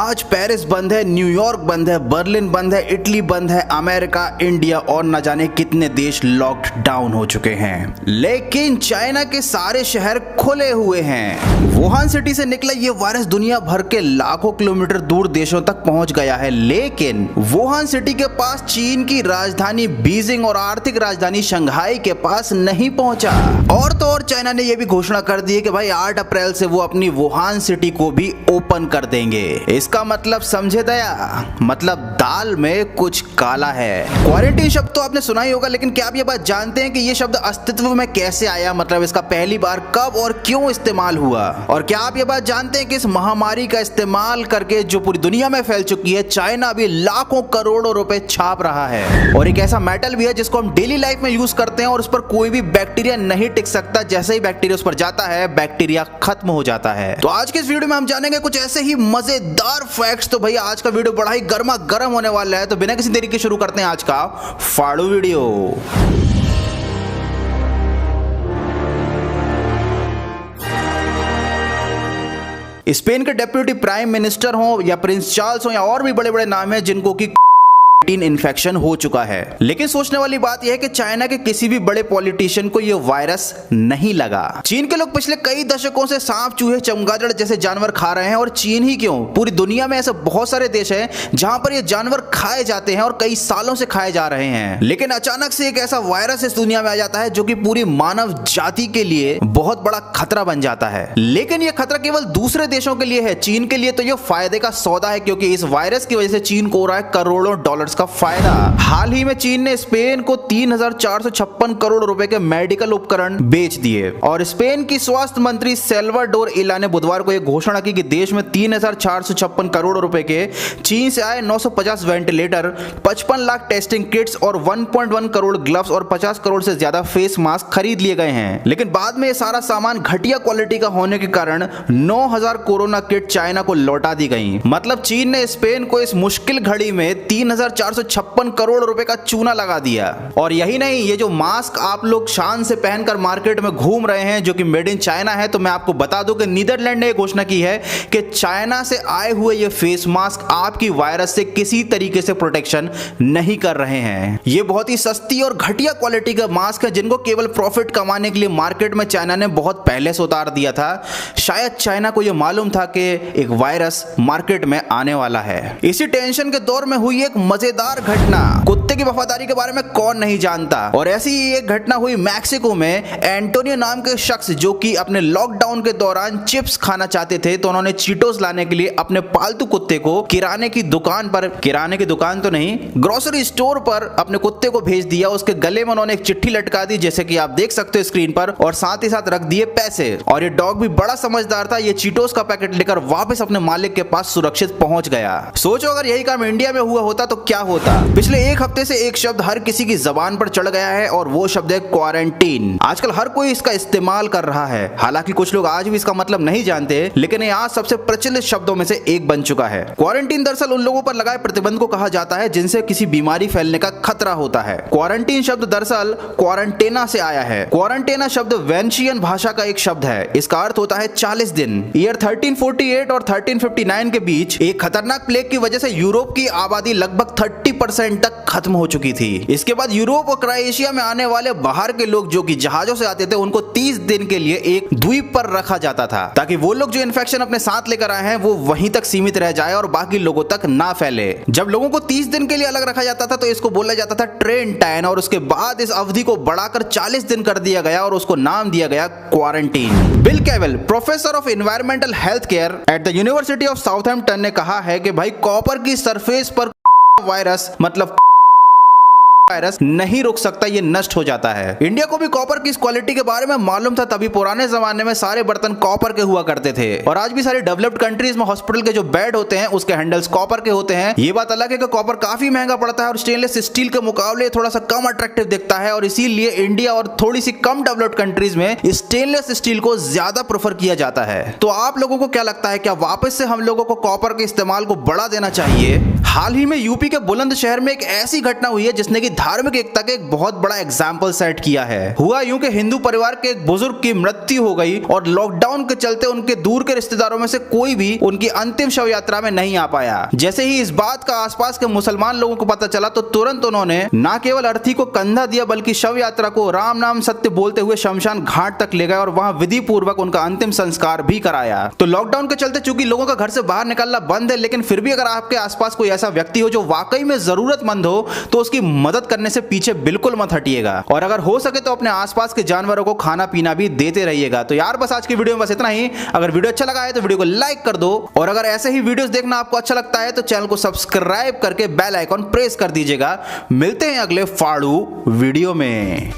आज पेरिस बंद है, न्यूयॉर्क बंद है, बर्लिन बंद है, इटली बंद है, अमेरिका, इंडिया और न जाने कितने देश लॉक्ड डाउन हो चुके हैं। लेकिन चाइना के सारे शहर खुले हुए हैं। वुहान सिटी से निकला ये वायरस दुनिया भर के लाखों किलोमीटर दूर देशों तक पहुंच गया है, लेकिन वुहान सिटी के पास चीन की राजधानी बीजिंग और आर्थिक राजधानी शंघाई के पास नहीं पहुंचा। और तो और चाइना ने यह भी घोषणा कर दी है कि भाई 8 अप्रैल से वो अपनी वुहान सिटी को भी ओपन कर देंगे। इसका मतलब समझे दया, मतलब दाल में कुछ काला है। क्वारंटीन शब्द तो आपने सुना ही होगा, लेकिन क्या आप ये बात जानते हैं कि ये शब्द अस्तित्व में कैसे आया, मतलब इसका पहली बार कब और क्यों इस्तेमाल हुआ? और क्या आप ये बात जानते हैं कि इस महामारी का इस्तेमाल करके जो पूरी दुनिया में फैल चुकी है, चाइना अभी लाखों करोड़ों रुपए छाप रहा है। और एक ऐसा मेटल भी है जिसको हम डेली लाइफ में यूज करते हैं और उस पर कोई भी बैक्टीरिया नहीं टिक सकता। जैसे ही बैक्टीरिया उस पर जाता है, बैक्टीरिया खत्म हो जाता है। तो आज के इस वीडियो में हम जानेंगे कुछ ऐसे ही मजेदार फैक्ट्स। तो भैया आज का वीडियो बड़ा ही गर्मा गर्म होने वाला है, तो बिना किसी देरी के शुरू करते हैं आज का फाड़ू वीडियो। स्पेन के डेप्यूटी प्राइम मिनिस्टर हो या प्रिंस चार्ल्स हो या और भी बड़े बड़े नाम हैं जिनको की इन्फेक्शन हो चुका है। लेकिन सोचने वाली बात यह है कि चाइना के किसी भी बड़े पॉलिटिशियन को यह वायरस नहीं लगा। चीन के लोग पिछले कई दशकों से सांप, चूहे, चमगादड़ जैसे जानवर खा रहे हैं। और चीन ही क्यों, पूरी दुनिया में ऐसे बहुत सारे देश हैं जहां पर ये जानवर खाए जाते हैं और कई सालों से खाए जा रहे हैं। लेकिन अचानक से एक ऐसा वायरस इस दुनिया में आ जाता है जो कि पूरी मानव जाति के लिए बहुत बड़ा खतरा बन जाता है। लेकिन यह खतरा केवल दूसरे देशों के लिए है, चीन के लिए तो यह फायदे का सौदा है, क्योंकि इस वायरस की वजह से चीन को हो रहा है करोड़ों डॉलर का फायदा। हाल ही में चीन ने स्पेन को 3,456 करोड़ रुपए के मेडिकल उपकरण बेच दिए। और स्पेन की स्वास्थ्य मंत्री सेल्वाडोर इला ने बुधवार को यह घोषणा की कि देश में 3,456 करोड़ रुपए के चीन से आए 950 वेंटिलेटर, 55 लाख टेस्टिंग किट्स और 1.1 करोड़ ग्लव्स और 50 करोड़ से ज्यादा फेस मास्क खरीद लिए गए हैं। लेकिन बाद में यह सारा सामान घटिया क्वालिटी का होने के कारण 9,000 कोरोना किट चाइना को लौटा दी गई। मतलब चीन ने स्पेन को इस मुश्किल घड़ी में 3,456 करोड़ रुपए का चूना लगा दिया। और यही नहीं, ये जो मास्क आप लोग शान से पहनकर मार्केट में घूम रहे हैं जो कि मेड इन चाइना है, तो मैं आपको बता दूं कि नीदरलैंड ने घोषणा की है कि चाइना से आए हुए ये फेस मास्क आपकी वायरस से किसी तरीके से प्रोटेक्शन नहीं कर रहे हैं। ये बहुत ही सस्ती और घटिया क्वालिटी का मास्क है जिनको केवल प्रॉफिट कमाने के लिए मार्केट में चाइना ने बहुत पहले से उतार दिया था। शायद चाइना को यह मालूम था कि एक वायरस मार्केट में आने वाला है। इसी टेंशन के दौर में हुई एक मजेदार घटना। कुत्ते की वफादारी के बारे में कौन नहीं जानता। और ऐसी ही एक घटना हुई मैक्सिको में। एंटोनियो नाम के शख्स जो कि अपने लॉकडाउन के दौरान चिप्स खाना चाहते थे, तो उन्होंने चीटोस लाने के लिए अपने पालतू कुत्ते को किराने की दुकान तो नहीं, ग्रोसरी स्टोर पर अपने कुत्ते को भेज दिया। उसके गले में उन्होंने एक चिट्ठी लटका दी, जैसे कि आप देख सकते हो स्क्रीन पर, और साथ ही साथ रख दिए पैसे। और ये डॉग भी बड़ा समझदार था, ये चीटोस का पैकेट लेकर वापस अपने मालिक के पास सुरक्षित पहुंच गया। सोचो अगर यही काम इंडिया में हुआ होता तो क्या होता। पिछले एक हफ्ते से एक शब्द हर किसी की जबान पर चढ़ गया है और वो शब्द है क्वारंटीन। आजकल हर कोई इसका इस्तेमाल कर रहा है। हालांकि कुछ लोग आज भी इसका मतलब नहीं जानते, लेकिन ये आज सबसे प्रचलित शब्दों में से एक बन चुका है। क्वारंटीन दरअसल उन लोगों पर लगाए प्रतिबंध को कहा जाता है जिनसे किसी बीमारी फैलने का खतरा होता है। क्वारंटीन शब्द दरअसल क्वारंटेना से आया है। क्वारंटेना शब्द वेनेशियन भाषा का एक शब्द है। इसका अर्थ होता है 40 दिन। ईयर 1348 और 1359 के बीच एक खतरनाक प्लेग की वजह से यूरोप की आबादी लगभग 30% तक खत्म हो चुकी थी। इसके बाद यूरोप और क्रोएशिया में आने वाले बाहर के लोग जो कि जहाजों से आते थे, उनको 30 दिन के लिए एक द्वीप पर रखा जाता था, ताकि वो लोग जो इन्फेक्शन अपने साथ लेकर आए हैं वो वहीं तक सीमित रह जाए और बाकी लोगों तक ना फैले। जब लोगों को 30 दिन के लिए अलग रखा जाता था तो इसको बोला जाता था ट्रेंटाइन, और उसके बाद इस अवधि को बढ़ाकर 40 दिन कर दिया गया और उसको नाम दिया गया quarantine. Bill Keevil, professor of environmental health care at the University of Southampton ने कहा है कि भाई कॉपर की सरफेस पर वायरस, मतलब वायरस नहीं रुक सकता, ये नष्ट हो जाता है। इंडिया को भी कॉपर की इस क्वालिटी के बारे में मालूम था, तभी पुराने जमाने में सारे बर्तन कॉपर के हुआ करते थे। और आज भी सारी डेवलप्ड कंट्रीज में हॉस्पिटल के जो बेड होते हैं उसके हैंडल्स कॉपर के होते हैं। ये बात अलग है कि कॉपर काफी महंगा पड़ता है और स्टेनलेस स्टील के मुकाबले थोड़ा सा कम अट्रैक्टिव दिखता है, और इसीलिए इंडिया और थोड़ी सी कम डेवलप्ड कंट्रीज में स्टेनलेस स्टील को ज्यादा प्रेफर किया जाता है। तो आप लोगों को क्या लगता है, क्या वापस से हम लोगों को कॉपर के इस्तेमाल को बढ़ा देना चाहिए? हाल ही में यूपी के बुलंदशहर में एक ऐसी घटना हुई है जिसने की धार्मिक एकता के एक बहुत बड़ा एग्जाम्पल सेट किया है। हुआ यूं कि हिंदू परिवार के एक बुजुर्ग की मृत्यु हो गई और लॉकडाउन के चलते उनके दूर के रिश्तेदारों में से कोई भी उनकी अंतिम शव यात्रा में नहीं आ पाया। जैसे ही इस बात का आसपास के मुसलमान लोगों को पता चला तो तुरंत उन्होंने न केवल अर्थी को कंधा दिया बल्कि शव यात्रा को राम नाम सत्य बोलते हुए शमशान घाट तक ले गए और वहां विधि पूर्वक उनका अंतिम संस्कार भी कराया। तो लॉकडाउन के चलते चूंकि लोगों का घर से बाहर निकलना बंद है, लेकिन फिर भी अगर आपके आसपास कोई ऐसा व्यक्ति हो जो वाकई में जरूरतमंद हो तो उसकी मदद करने से पीछे बिल्कुल मत हटिएगा। और अगर हो सके तो अपने आसपास के जानवरों को खाना पीना भी देते रहिएगा। तो यार बस आज की वीडियो में बस इतना ही। अगर वीडियो अच्छा लगा है तो वीडियो को लाइक कर दो और अगर ऐसे ही वीडियोस देखना आपको अच्छा लगता है तो चैनल को सब्सक्राइब करके बेल आइकॉन प्रेस कर दीजिएगा। मिलते हैं अगले फाड़ू वीडियो में।